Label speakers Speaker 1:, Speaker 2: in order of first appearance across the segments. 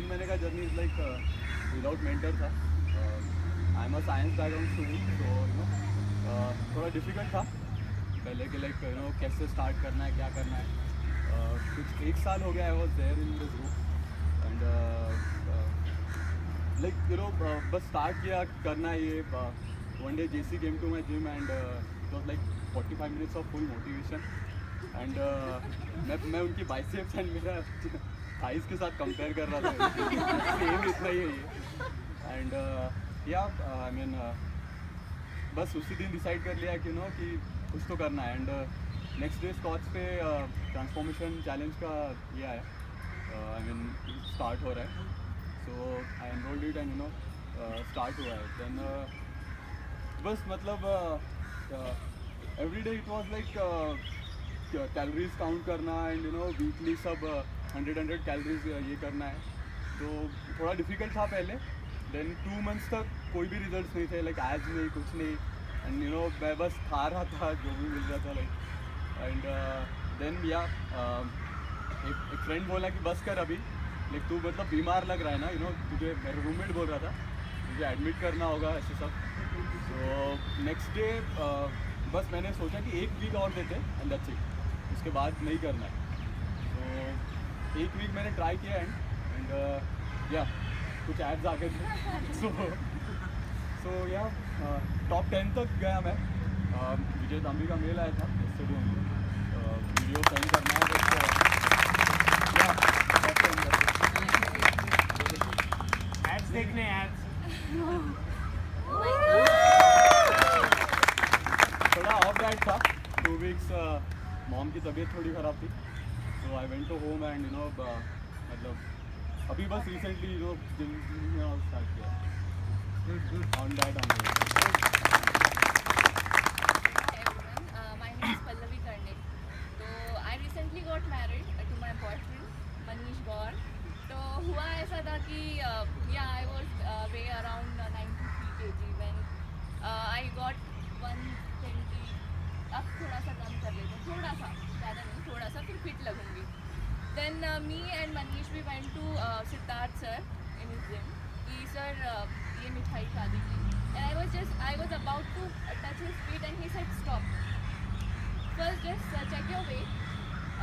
Speaker 1: महीने का journey is like without mentor था. I am a science background student, so थोड़ा डिफिकल्ट था पहले के लाइक कैसे स्टार्ट करना है, क्या करना है. कुछ 1 साल हो गया I was there in this group and like बस स्टार्ट किया करना ये. One day Jessie came to my gym and it was like 45 minutes of full motivation and मैं उनकी बाइसेप्स एंड मेरा थाइस के साथ कंपेयर कर रहा था. सेम इतना ही है ये. एंड या आई मीन बस उसी दिन डिसाइड कर लिया कि कि कुछ तो करना है. एंड नेक्स्ट डे स्कॉट्स पे ट्रांसफॉर्मेशन चैलेंज का ये आया. आई मीन स्टार्ट हो रहा है. So I enrolled it and start हुआ है. देन बस मतलब every day it was like calories count करना एंड वीकली सब 100 कैलोरीज ये करना है. तो थोड़ा डिफिकल्ट था पहले. देन 2 मंथ्स तक कोई भी रिजल्ट्स नहीं थे, लाइक एज नहीं, कुछ नहीं. एंड मैं बस खा रहा था जो भी मिल रहा था लाइक. एंड देन या एक फ्रेंड बोला कि बस कर अभी, लाइक तू मतलब बीमार लग रहा है ना, तुझे मेरा रूममेट बोल रहा था तुझे एडमिट करना होगा ऐसे सब. तो नेक्स्ट डे बस मैंने सोचा कि 1 वीक और देते एंड दैट्स इट, उसके बाद नहीं करना है. तो 1 वीक मैंने ट्राई किया एंड या कुछ एड्स आ गए थे. सो या टॉप 10 तक गया मैं. विजय तांबी का मेल आया था इससे भी वीडियो सेंड करना है. या टॉप 10
Speaker 2: एड्स देखने एड्स.
Speaker 1: थोड़ा ऑफ डाइट था. 2 वीक्स मॉम की तबीयत थोड़ी ख़राब थी. So I went to home and मतलब अभी बस रिसेंटली जिम में स्टार्ट किया on diet.
Speaker 3: My name is Pallavi Karnik. So I recently got married to my boyfriend Manish Gaur. तो हुआ ऐसा था कि I was weigh around 93 kg when I got 120. अब थोड़ा सा कम कर लेते हैं, थोड़ा सा, ज़्यादा नहीं, थोड़ा सा, फिर fit लगूंगी. Then me and Manish we went to Siddharth sir in his gym. कि सर ये मिठाई खा दीजिए. And I was about to touch his feet and he said stop. First just check your weight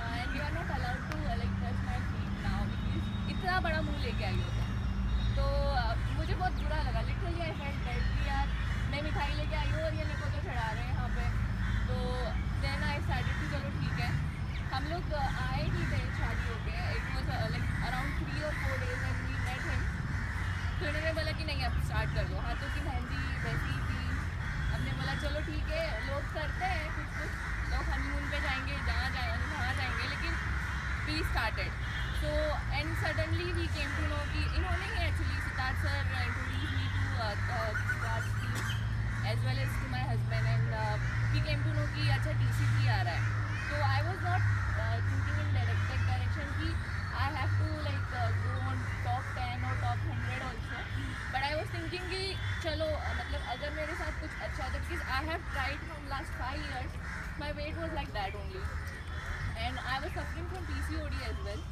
Speaker 3: and you are not allowed to like touch my feet now because इतना बड़ा मुंह लेके आई होता. तो मुझे बहुत बुरा लगा. लिटरली आई फेल्ट बैड कि यार मैं मिठाई लेके आई हूँ और ये मेरे को तो चढ़ा रहे हैं यहाँ पे. तो देन आई स्टार्टेड कि चलो ठीक है. हम लोग आए ही थे शादी हो गए. It was like around 3 or 4 days and we met him. तो इन्होंने बोला कि नहीं अब स्टार्ट कर दो. हाथों की मेहंदी वैसी ही थी. हमने बोला चलो ठीक है, लोग करते हैं कुछ लोग हनीमून पे जाएंगे, वहाँ जाएंगे, लेकिन we started. So and suddenly we came to know कि इन्होंने ही actually Siddharth sir introduce me to squash team as well as to my husband. And we came to know कि अच्छा TCP आ रहा है. तो I was not thinking in direction कि I have to like go on top 10 और top 100 also. But I was thinking कि चलो मतलब अगर मेरे साथ कुछ अच्छा होता, because I have tried from last 5 years. My weight was like that only and I was suffering from PCOD as well.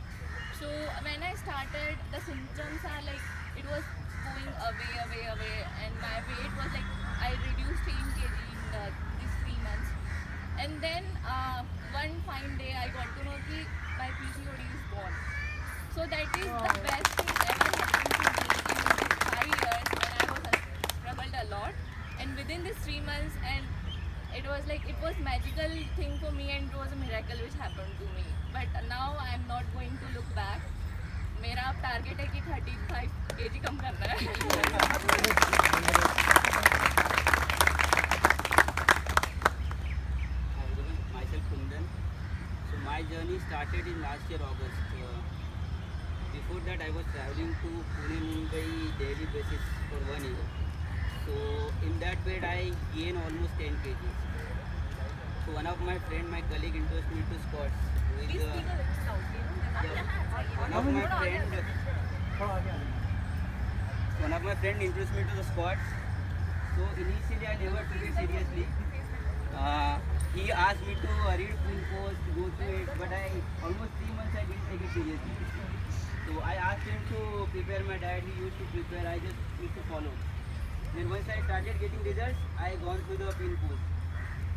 Speaker 3: So when I started, the symptoms are like it was going away, and my weight was like I reduced 10 kg in these 3 months. And then one fine day I got to know that my PCOD is gone. So that is the best thing ever happened to me in these 5 years when I was struggled a lot. And within these 3 months, and it was like it was magical thing for me and it was a miracle which happened to me. But now I am not going to look back. मेरा अब target है कि 35 kg कम करना है.
Speaker 4: Myself Kundan. So my journey started in last year August. Before that I was traveling to Pune, Mumbai daily basis for 1 year. So in that period I gained almost 10 kg. So one of my colleague introduced me to squats. One of my friend introduced me to the squats. So initially I never took it seriously. He asked me to read full post, go through it, but almost 3 months I didn't take it seriously. So I asked him to prepare my diet. He used to prepare. I just used to follow. Then once I started getting results, I gone through the pin course.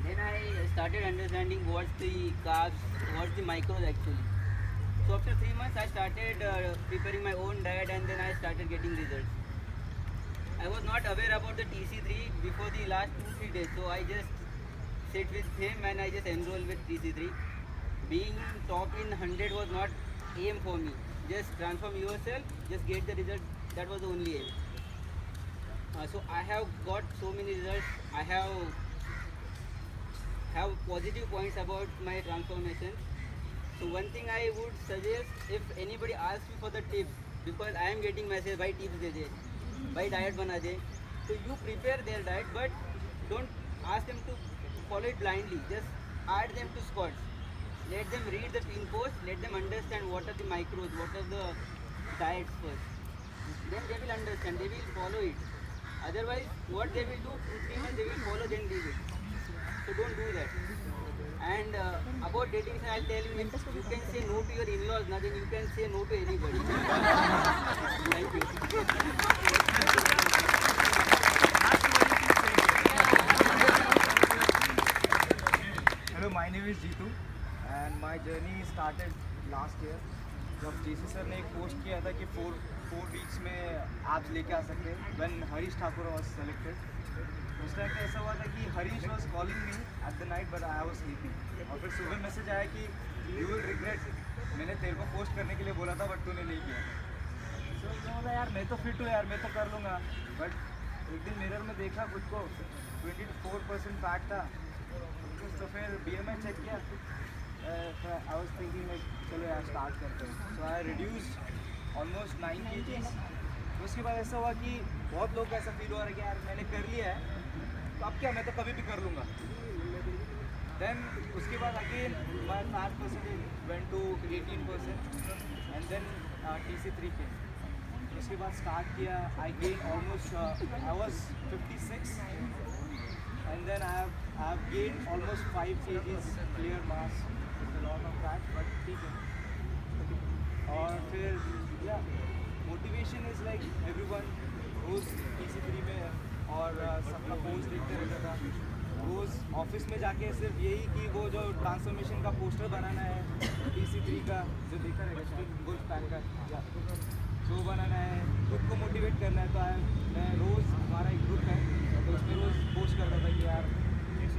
Speaker 4: Then I started understanding what's the carbs, what's the macros actually. So after 3 months, I started preparing my own diet, and then I started getting results. I was not aware about the TC3 before the last 2-3 days, so I just sit with him and I just enrolled with TC3. Being top in 100 was not aim for me. Just transform yourself, just get the result. That was the only aim. So I have got so many results. I have positive points about my transformation. So one thing I would suggest, if anybody asks me for the tips, because I am getting message by tips de de, by diet bana de, so you prepare their diet, but don't ask them to follow it blindly. Just add them to squats. Let them read the pin post. Let them understand what are the micros, what are the diets first. Then they will understand. They will follow it. Otherwise, what they will do, 2-3 months they will follow, then leave it. So don't do that. And about dating, I'll tell you, if you can say no to your in-laws, now then you can say no to anybody. Thank you.
Speaker 2: Hello, my name is Jeetu and my journey started last year. जब जेसी sir ने एक post किया था कि four weeks में apps लेके आ सकते हैं, when Harish Thakur was selected, उस टाइम पे ऐसा हुआ था कि Harish was calling me at the night but I was sleeping, और फिर सुबह मैसेज आया कि यू विल रिग्रेट, मैंने तेरे को पोस्ट करने के लिए बोला था बट तूने नहीं किया। तो बोला यार मैं तो फिट हूँ यार, मैं तो कर लूँगा, बट एक दिन मिरर में देखा खुद को 24% फैट था, तो फिर BMI चेक किया, आई वाज थिंकिंग लाइक चलो यार स्टार्ट करते हैं। सो आई रिड्यूस्ड ऑलमोस्ट 9 kgs। उसके बाद ऐसा हुआ कि बहुत लोग ऐसा फील हो रहा है कि यार मैंने कर लिया है तो अब क्या, मैं तो कभी भी कर लूँगा। देन उसके बाद again my fat percentage went to 18% and then TC3 के। उसके बाद स्टार्ट किया, I gain almost I was 56 and then I have gained almost 5 kgs clear mass with a lot of fat, but ठीक है। और फिर मोटिवेशन इज़ लाइक एवरीवन रोज़ TC3 में और सबका पोस्ट देखते रहता था, रोज़ ऑफिस में जाके सिर्फ यही कि वो जो ट्रांसफॉर्मेशन का पोस्टर बनाना है TC3 का, जो देखा रहेगा गुड पैन का, जो बनाना है, खुद को मोटिवेट करना है। तो मैं रोज़, हमारा एक ग्रुप है तो उसमें रोज़ पोस्ट करता था कि यार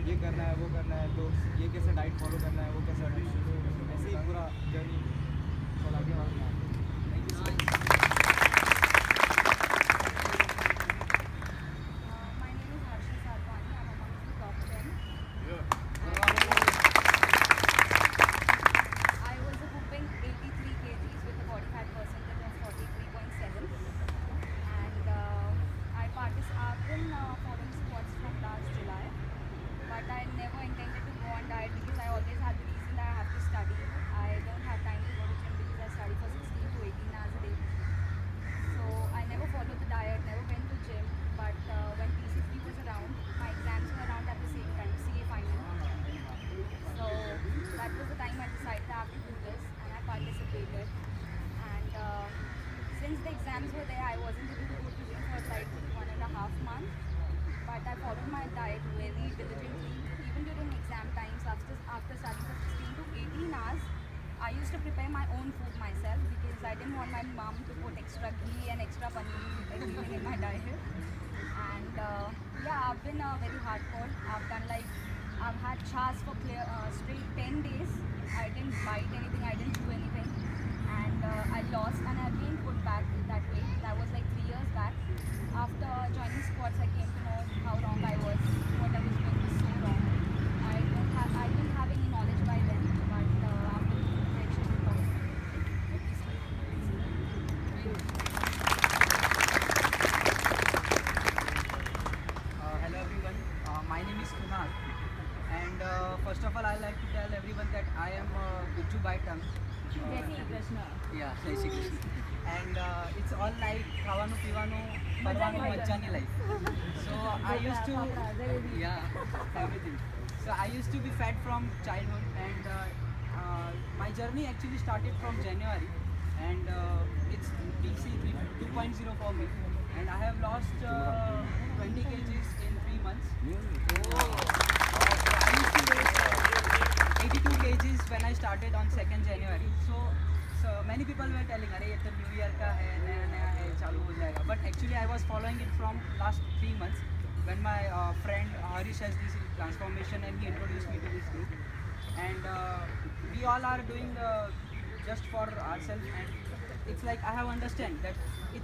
Speaker 2: ये करना है, वो करना है, तो ये कैसे डाइट फॉलो करना है, वो कैसे डाइट, ऐसे ही पूरा जर्नी चला गया। Thank you so much.
Speaker 3: My name is Harshi Sarvani. I'm among the top 10. I was whooping 83 kgs with a body fat percentage of 43.7, and I've been following squats from last July, but I never intended to go on diet because I always had the reason that I have to study. I don't have time to go to gym because I study for 16 to 18 hours a day. So I never followed the diet, never went to gym, but when TC3 was around, my exams were around at the same time, CA final. So that was the time I decided I have to do this, and I participated. And since the exams were there, I wasn't able to go to gym for like 1.5 months, but I followed my diet very diligently. Even during exam times, after studying for 16 to 18 hours, I used to prepare my own food myself because I didn't want my mom to put extra ghee and extra paneer everything in my diet. And I've been very hardcore. I've had chas for straight 10 days. I didn't bite anything, I didn't do anything. And I lost and I've been put back that way. That was like 3 years back. After joining squats, I came to know how wrong I was, what I was doing was so wrong. I didn't have any knowledge by then, but after the correction,
Speaker 5: Hello everyone, my name is Kunal, and first of all I'd like to tell everyone that I am Biju by tongue.
Speaker 3: Jai Shri Krishna.
Speaker 5: Yeah, Jai Shri Krishna. And it's all like ખાવાનું પીવાનું ફરવાનું મજાની life. So I used to, yeah, everything. So I used to be fat from childhood, and my journey actually started from January, and it's BC 2.0 for me, and I have lost 20 kgs in 3 months. I used to weight 82 kgs when I started on 2nd January. So many people were telling, अरे ये तो new year का है, नया नया है, चालू हो जाएगा. But actually I was following it from last 3 months when my friend Harish has this transformation and he introduced me to this group. And we all are doing just for ourselves, and it's like I have understand that